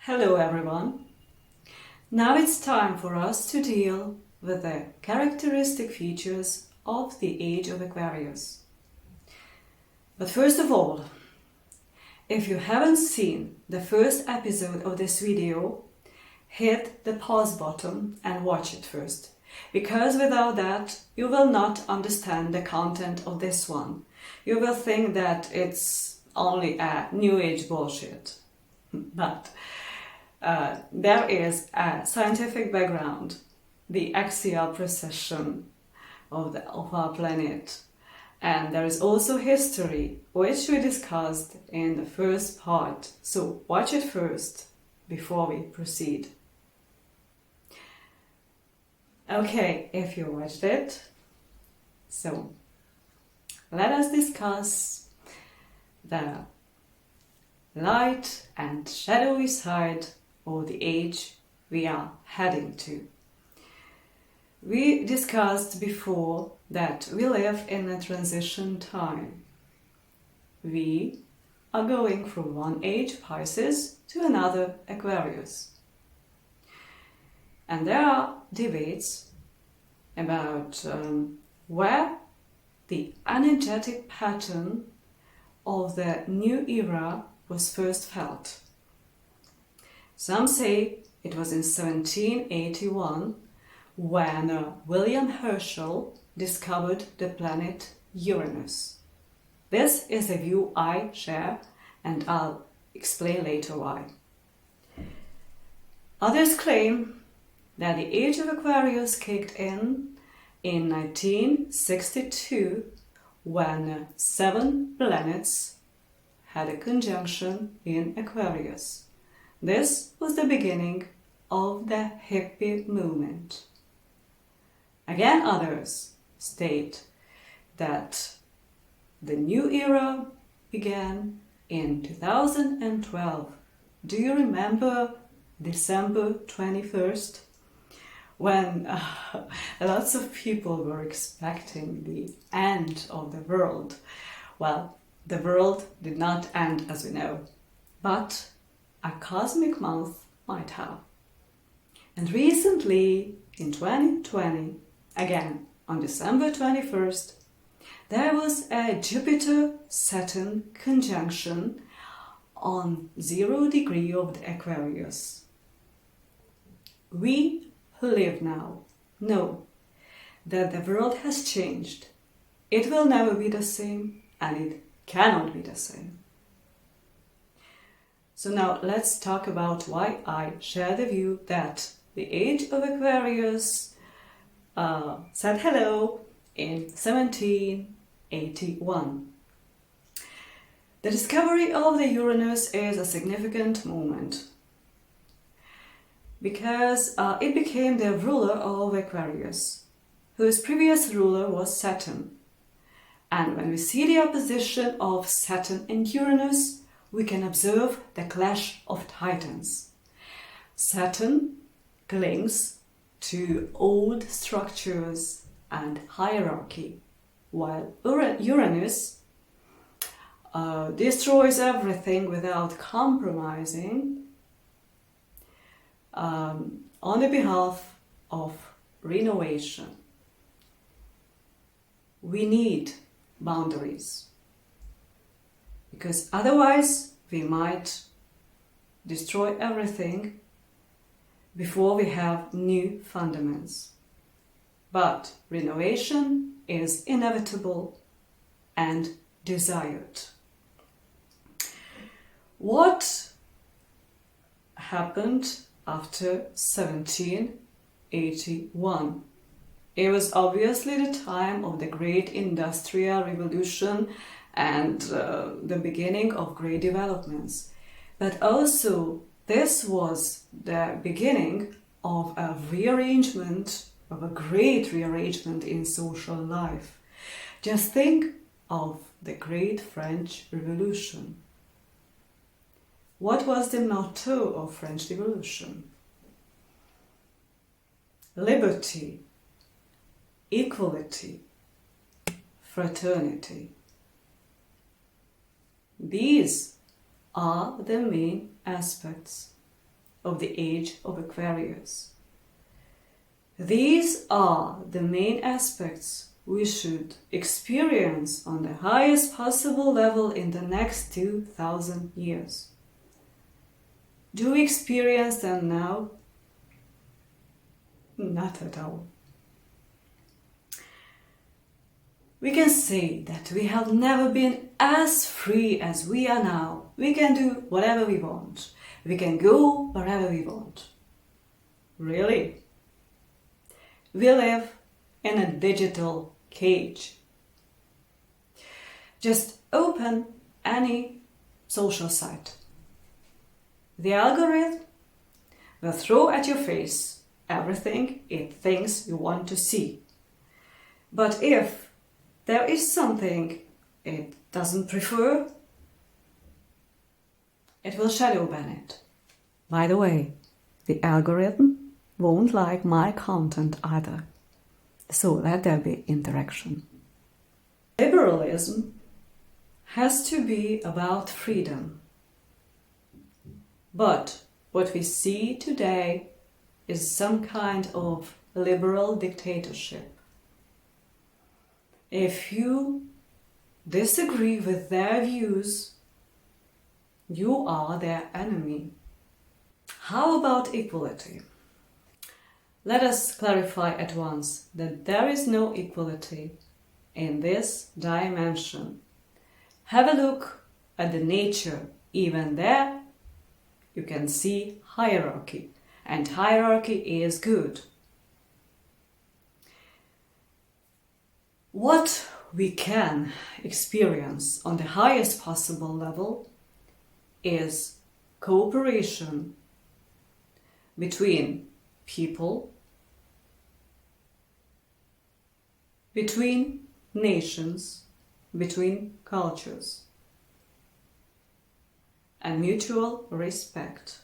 Hello everyone. Now it's time for us to deal with the characteristic features of the Age of Aquarius. But first of all, if you haven't seen the first episode of this video, hit the pause button and watch it first, because without that you will not understand the content of this one. You will think that it's only a new age bullshit. But there is a scientific background, the axial precession of our planet, and there is also history, which we discussed in the first part. So watch it first before we proceed. Okay, if you watched it, so let us discuss the light and shadowy side of the age we are heading to. We discussed before that we live in a transition time. We are going from one age, Pisces, to another, Aquarius. And there are debates about where the energetic pattern of the new era was first felt. Some say it was in 1781 when William Herschel discovered the planet Uranus. This is a view I share, and I'll explain later why. Others claim that the Age of Aquarius kicked in 1962 when 7 planets had a conjunction in Aquarius. This was the beginning of the hippie movement. Again, others state that the new era began in 2012. Do you remember December 21st? When lots of people were expecting the end of the world. Well, the world did not end as we know, but a cosmic month might have. And recently, in 2020, again on December 21st, there was a Jupiter-Saturn conjunction on 0 degree of the Aquarius. We who live now know that the world has changed. It will never be the same, and it cannot be the same. So now let's talk about why I share the view that the Age of Aquarius said hello in 1781. The discovery of the Uranus is a significant moment because it became the ruler of Aquarius, whose previous ruler was Saturn. And when we see the opposition of Saturn and Uranus, we can observe the clash of titans. Saturn clings to old structures and hierarchy, while Uranus destroys everything without compromising on the behalf of renovation. We need boundaries, because otherwise we might destroy everything before we have new fundaments. But renovation is inevitable and desired. What happened after 1781? It was obviously the time of the great industrial revolution and the beginning of great developments. But also this was the beginning of a rearrangement, of a great rearrangement in social life. Just think of the great French Revolution. What was the motto of French Revolution? Liberty, equality, fraternity. These are the main aspects of the Age of Aquarius. These are the main aspects we should experience on the highest possible level in the next 2000 years. Do we experience them now? Not at all. We can say that we have never been as free as we are now. We can do whatever we want. We can go wherever we want. Really? We live in a digital cage. Just open any social site. The algorithm will throw at your face everything it thinks you want to see. But if there is something it doesn't prefer, it will shadow ban it. By the way, the algorithm won't like my content either. So let there be interaction. Liberalism has to be about freedom. But what we see today is some kind of liberal dictatorship. If you disagree with their views, you are their enemy. How about equality? Let us clarify at once that there is no equality in this dimension. Have a look at the nature. Even there you can see hierarchy, and hierarchy is good. What we can experience on the highest possible level is cooperation between people, between nations, between cultures, and mutual respect.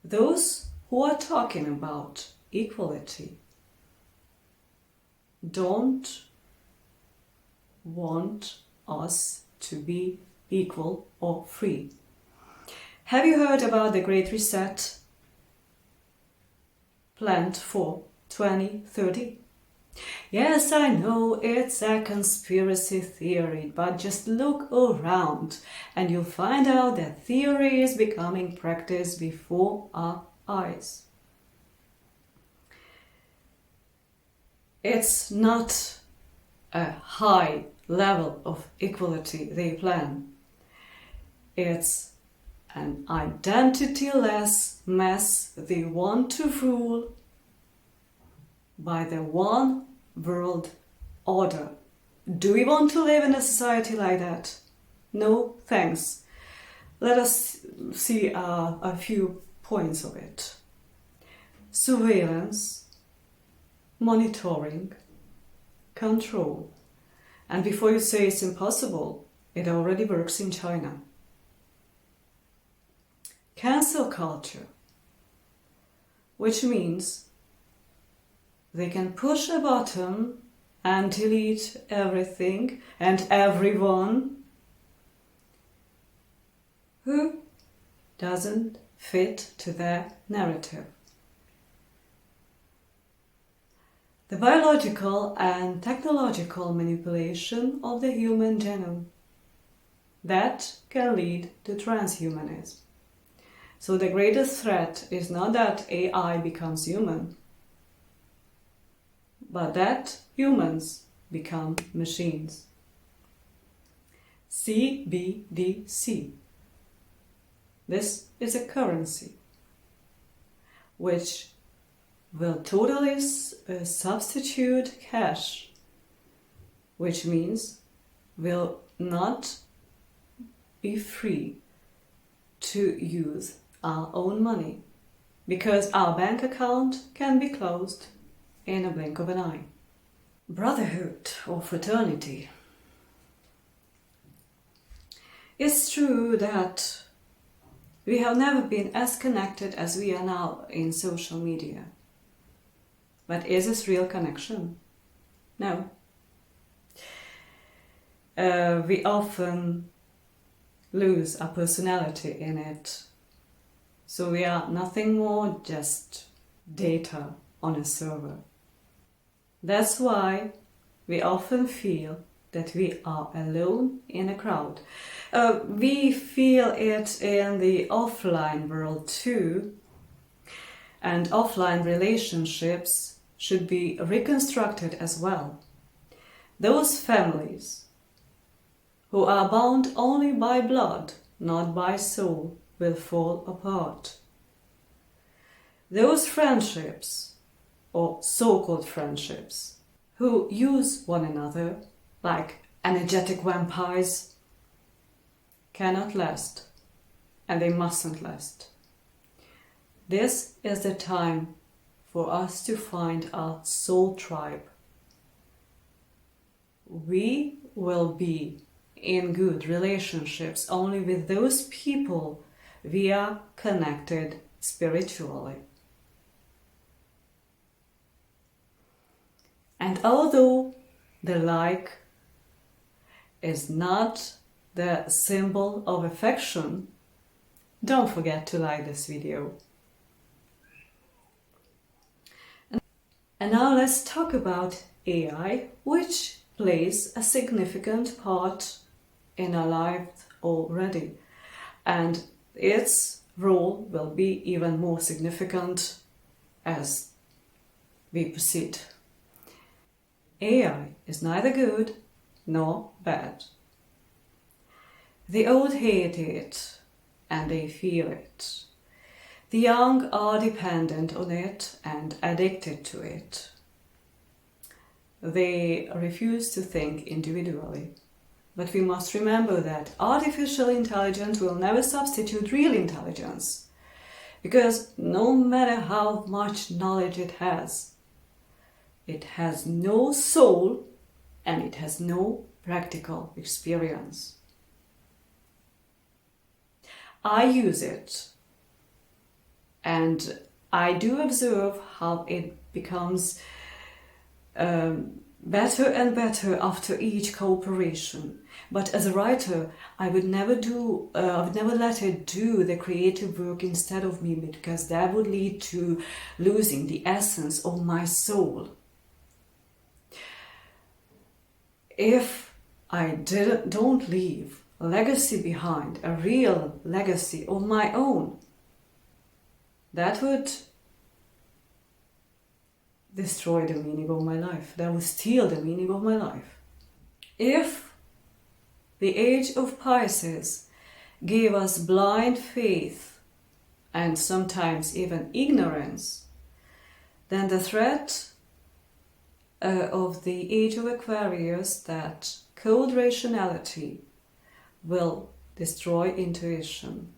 Those who are talking about equality don't want us to be equal or free. Have you heard about the Great Reset planned for 2030? Yes, I know it's a conspiracy theory, but just look around and you'll find out that theory is becoming practice before our eyes. It's not a high level of equality they plan. It's an identityless mess they want to rule by the one world order. Do we want to live in a society like that? No, thanks. Let us see a few points of it. Surveillance, monitoring, control. And before you say it's impossible, it already works in China. Cancel culture, which means they can push a button and delete everything and everyone who doesn't fit to their narrative. The biological and technological manipulation of the human genome. That can lead to transhumanism. So the greatest threat is not that AI becomes human, but that humans become machines. CBDC. This is a currency which will totally substitute cash, which means will not be free to use our own money, because our bank account can be closed in a blink of an eye. Brotherhood or fraternity. It's true that we have never been as connected as we are now in social media. But is this real connection? No. We often lose our personality in it. So we are nothing more just data on a server. That's why we often feel that we are alone in a crowd. We feel it in the offline world too, and offline relationships should be reconstructed as well. Those families who are bound only by blood, not by soul, will fall apart. Those friendships, or so-called friendships, who use one another like energetic vampires, cannot last, and they mustn't last. This is the time for us to find our soul tribe. We will be in good relationships only with those people we are connected spiritually. And although the like is not the symbol of affection, don't forget to like this video. And now let's talk about AI, which plays a significant part in our lives already. And its role will be even more significant as we proceed. AI is neither good nor bad. The old hate it and they fear it. The young are dependent on it and addicted to it. They refuse to think individually. But we must remember that artificial intelligence will never substitute real intelligence, because no matter how much knowledge it has no soul and it has no practical experience. I use it and I do observe how it becomes better and better after each cooperation. But as a writer, I would never let it do the creative work instead of me, because that would lead to losing the essence of my soul. If I don't leave a legacy behind, a real legacy of my own, that would destroy the meaning of my life. That would steal the meaning of my life. If the age of Pisces gave us blind faith and sometimes even ignorance, then the threat of the age of Aquarius, that cold rationality, will destroy intuition.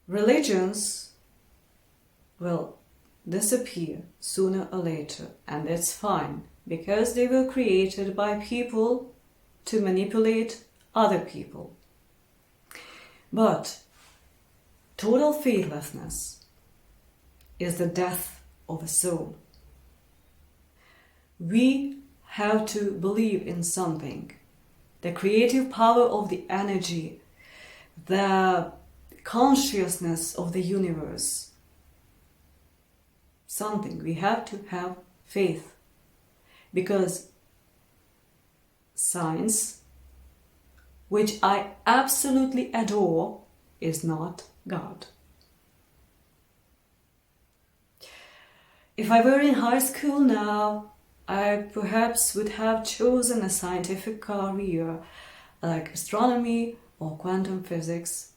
Religions will disappear sooner or later, and it's fine, because they were created by people to manipulate other people. But total faithlessness is the death of a soul. We have to believe in something, the creative power of the energy, the consciousness of the universe. Something. We have to have faith, because science, which I absolutely adore, is not God. If I were in high school now, I perhaps would have chosen a scientific career like astronomy or quantum physics.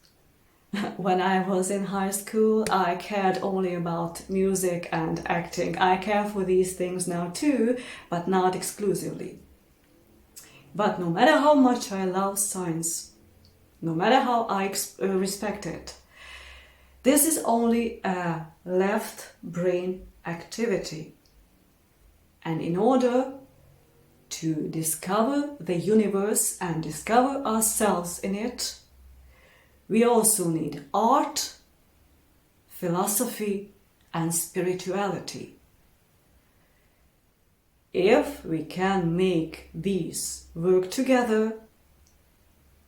When I was in high school, I cared only about music and acting. I care for these things now too, but not exclusively. But no matter how much I love science, no matter how I respect it, this is only a left brain activity. And in order to discover the universe and discover ourselves in it, we also need art, philosophy, and spirituality. If we can make these work together,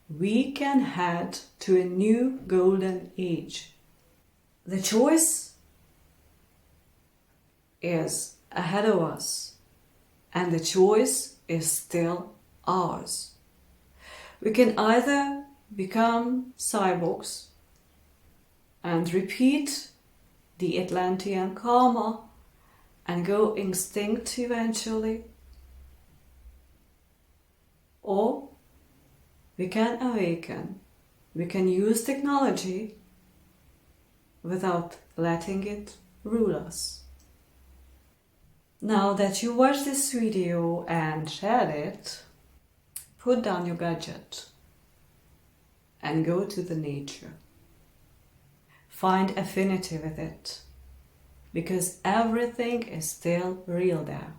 we can head to a new golden age. The choice is ahead of us, and the choice is still ours. We can either become cyborgs and repeat the Atlantean karma and go extinct eventually, or we can awaken. We can use technology without letting it rule us. Now that you watched this video and shared it, put down your gadget and go to the nature. Find affinity with it, because everything is still real there.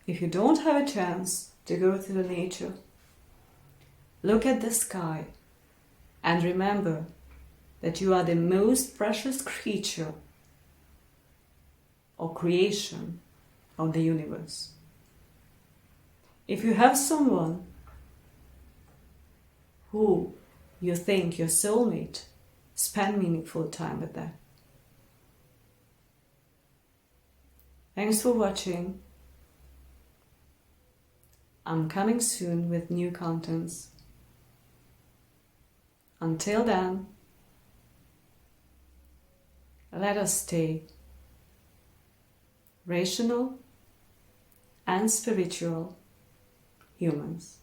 If you don't have a chance to go to the nature, look at the sky and remember that you are the most precious creature or creation of the universe. If you have someone who you think your soulmate, spend meaningful time with them. Thanks for watching. I'm coming soon with new contents. Until then, let us stay rational and spiritual humans.